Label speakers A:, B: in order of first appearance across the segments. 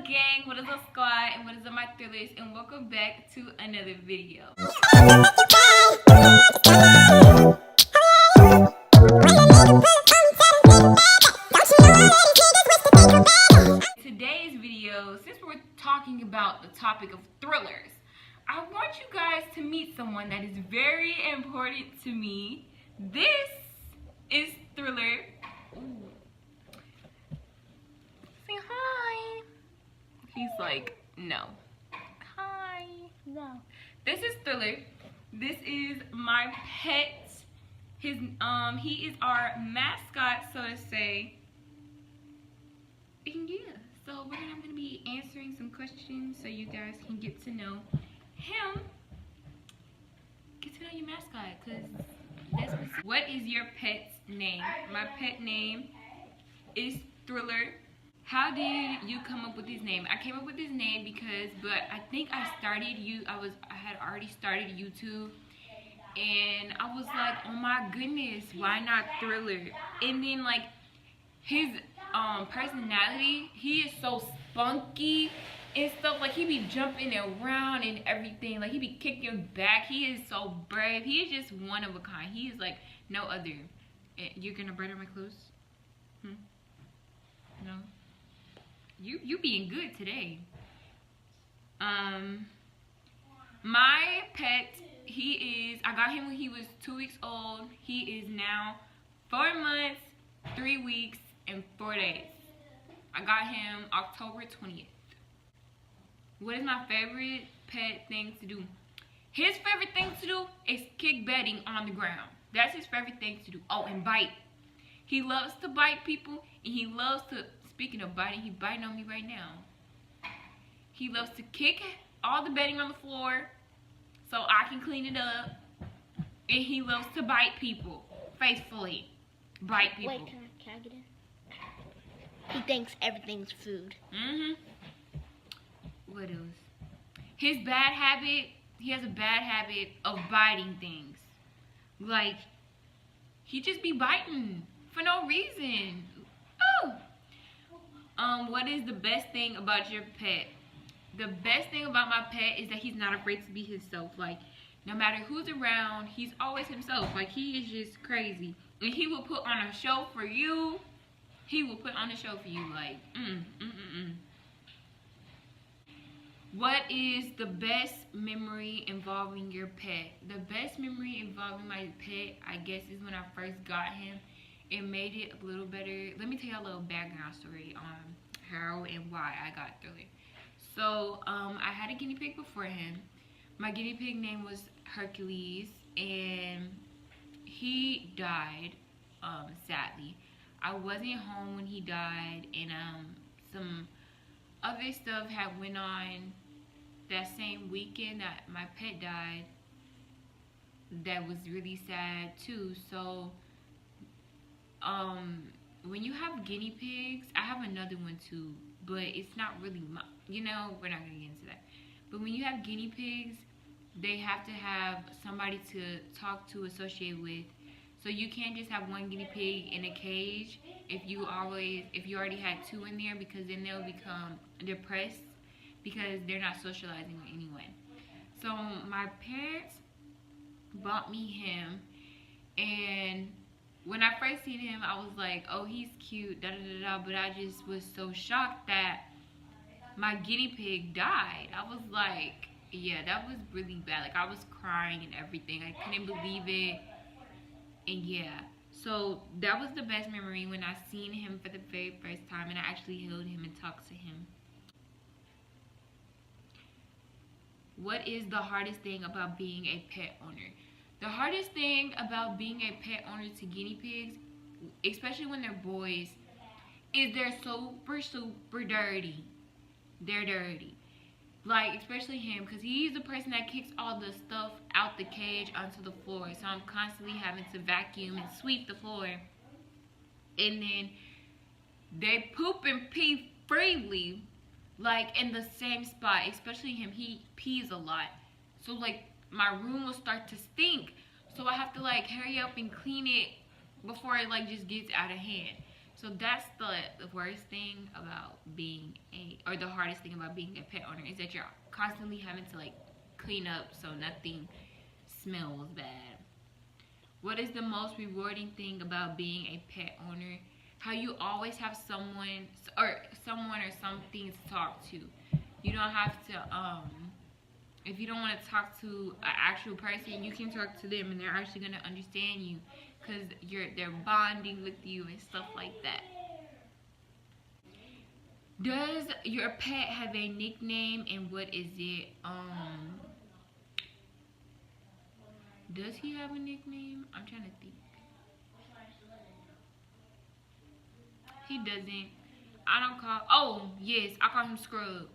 A: gang, what is up squad, and what is up my thrillers, and welcome back to another video. Today's video, since we're talking about the topic of thrillers, I want you guys to meet someone that is very important to me. This is Thriller. Ooh. Say hi. He's like, no. Hi. No. This is Thriller. This is my pet. He is our mascot, so to say. And yeah, so I'm gonna be answering some questions so you guys can get to know him. Get to know your mascot, cause that's what is your pet's name? My pet name is Thriller. How did you come up with his name? I came up with his name because, I think I had already started YouTube, and I was like, oh my goodness, why not Thriller? And then like his personality, he is so spunky and stuff. Like he be jumping around and everything. Like he be kicking back. He is so brave. He is just one of a kind. He is like no other. You're gonna burn my clothes? No. You being good today. My pet, I got him when he was 2 weeks old. He is now 4 months, 3 weeks, and 4 days. I got him October 20th. What is my favorite pet thing to do? His favorite thing to do is kick bedding on the ground. That's his favorite thing to do. Oh, and bite. He loves to bite people, and he loves to, speaking of biting, he's biting on me right now. He loves to kick all the bedding on the floor so I can clean it up. And he loves to bite people faithfully. Bite people.
B: Wait, can I get in? He thinks everything's food.
A: What else? He has a bad habit of biting things. Like, he just be biting for no reason. Oh! What is the best thing about your pet? The best thing about my pet is that he's not afraid to be himself. Like, no matter who's around, he's always himself. Like, he is just crazy. And he will put on a show for you. He will put on a show for you. Like, What is the best memory involving your pet? The best memory involving my pet, I guess, is when I first got him. It made it a little better. Let me tell you a little background story on how and why I got Thriller. So, I had a guinea pig before him. My guinea pig name was Hercules, and he died, sadly. I wasn't home when he died, and some other stuff had went on that same weekend that my pet died. That was really sad too. So, when you have guinea pigs, I have another one too, but it's not really we're not gonna get into that. But when you have guinea pigs, they have to have somebody to talk to, associate with. So you can't just have one guinea pig in a cage if you already had two in there, because then they'll become depressed because they're not socializing with anyone. So my parents bought me him, and when I first seen him, I was like, oh, he's cute, but I just was so shocked that my guinea pig died. I was like, yeah, that was really bad. Like, I was crying and everything. I couldn't believe it. And yeah, so that was the best memory, when I seen him for the very first time and I actually held him and talked to him. What is the hardest thing about being a pet owner? The hardest thing about being a pet owner to guinea pigs, especially when they're boys, is they're super dirty. They're dirty. Like, especially him, because he's the person that kicks all the stuff out the cage onto the floor. So I'm constantly having to vacuum and sweep the floor. And then they poop and pee freely, like in the same spot. Especially him, he pees a lot. So like my room will start to stink. So I have to like hurry up and clean it before it like just gets out of hand. So that's the worst thing about being or the hardest thing about being a pet owner is that you're constantly having to like clean up so nothing smells bad. What is the most rewarding thing about being a pet owner? How you always have someone or something to talk to. You don't have to if you don't want to talk to an actual person, you can talk to them and they're actually going to understand you because they're bonding with you and stuff like that. Does your pet have a nickname and what is it? Does he have a nickname? I'm trying to think. He doesn't. I don't call. Oh yes, I call him Scrub.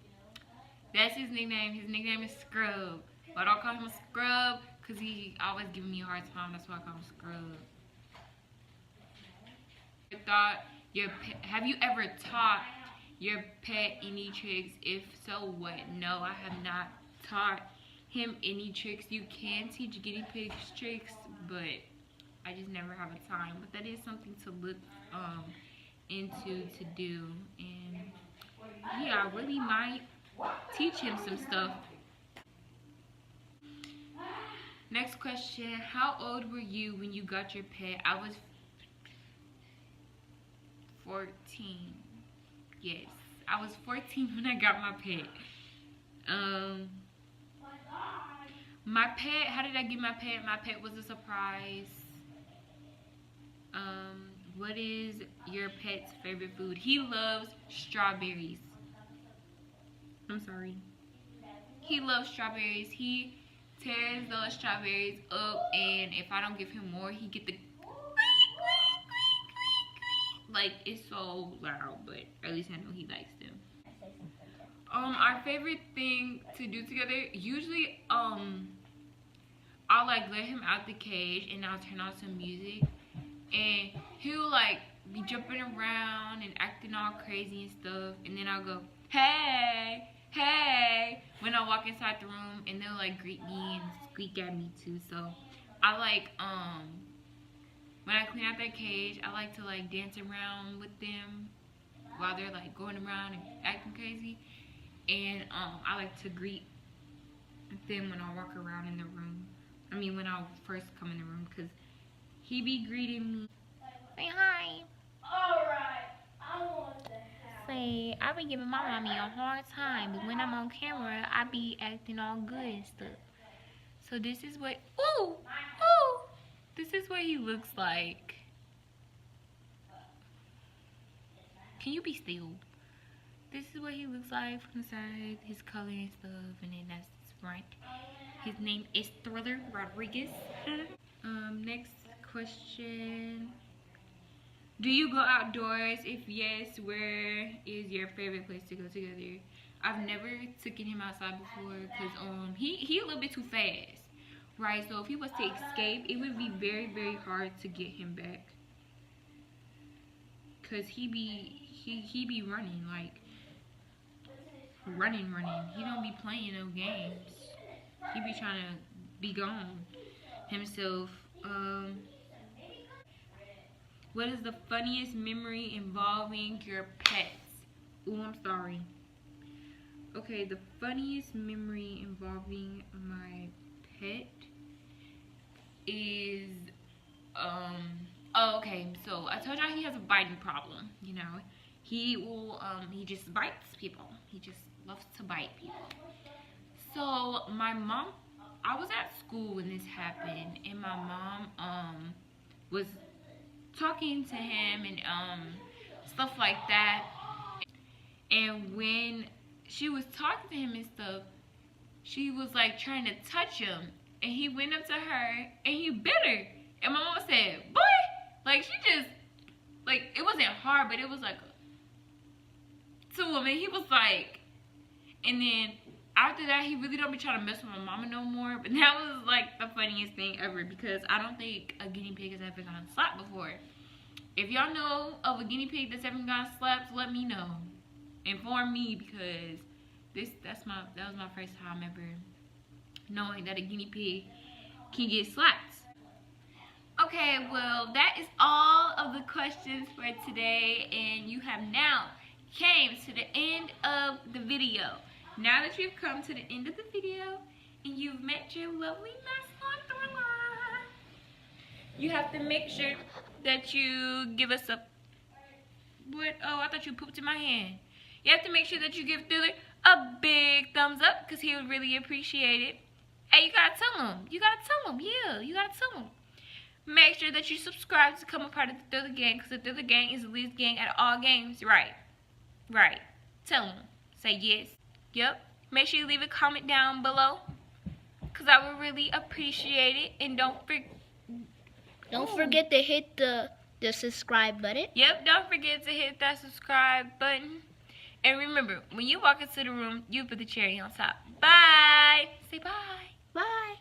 A: That's his nickname. His nickname is Scrub. But I don't call him Scrub because he always giving me a hard time. That's why I call him Scrub. Have you ever taught your pet any tricks? If so, what? No, I have not taught him any tricks. You can teach guinea pigs tricks, but I just never have a time. But that is something to look into to do. And yeah, I really might teach him some stuff. Next question. How old were you when you got your pet? I was 14. Yes, I was 14 when I got my pet. My pet, how did I get my pet? My pet was a surprise. What is your pet's favorite food? He loves strawberries. I'm sorry. He loves strawberries. He tears those strawberries up, and if I don't give him more, he get the like, it's so loud, but at least I know he likes them. Our favorite thing to do together, usually I'll like let him out the cage and I'll turn on some music and he'll like be jumping around and acting all crazy and stuff, and then I'll go, hey, hey, when I walk inside the room, and they'll like greet me and squeak at me too. So I like when I clean out their cage, I like to like dance around with them while they're like going around and acting crazy. And I like to greet them when I walk around in the room. I mean, when I first come in the room, because he be greeting me. Say hi.
B: Alright, I want that.
A: Say, I be giving my mommy a hard time, but when I'm on camera, I be acting all good and stuff. So this is what, ooh, this is what he looks like. Can you be still? This is what he looks like from the side, his color and stuff, and then that's his front. His name is Thriller.Rodriguez. Next question. Do you go outdoors? If yes, where is your favorite place to go together? I've never taken him outside before because he a little bit too fast, right? So if he was to escape, it would be very, very hard to get him back because he be running, like running. He don't be playing no games. He be trying to be gone himself. What is the funniest memory involving your pets? Ooh, I'm sorry. Okay, the funniest memory involving my pet is oh, okay, so I told y'all he has a biting problem, you know. He just bites people. He just loves to bite people. So my mom, I was at school when this happened, and my mom was talking to him and stuff like that. And when she was talking to him and stuff, she was like trying to touch him, and he went up to her and he bit her. And my mom said, boy, like she just, like, it wasn't hard, but it was like to him, and he was like, and then after that, he really don't be trying to mess with my mama no more. But that was like the funniest thing ever, because I don't think a guinea pig has ever gotten slapped before. If y'all know of a guinea pig that's ever gotten slapped, let me know. Inform me, because that was my first time ever knowing that a guinea pig can get slapped. Okay, well, that is all of the questions for today, and you have now came to the end of the video. Now that you've come to the end of the video and you've met your lovely mascot Thriller, you have to make sure that you give us a... What? Oh, I thought you pooped in my hand. You have to make sure that you give Thriller a big thumbs up because he would really appreciate it. Hey, you gotta tell him. You gotta tell him. Yeah, you gotta tell him. Make sure that you subscribe to become a part of the Thriller Gang because the Thriller Gang is the least gang at all games. Right. Right. Tell him. Say yes. Yep. Make sure you leave a comment down below because I would really appreciate it. And don't
B: forget to hit the subscribe button.
A: Yep. Don't forget to hit that subscribe button. And remember, when you walk into the room, you put the cherry on top. Bye. Say bye.
B: Bye.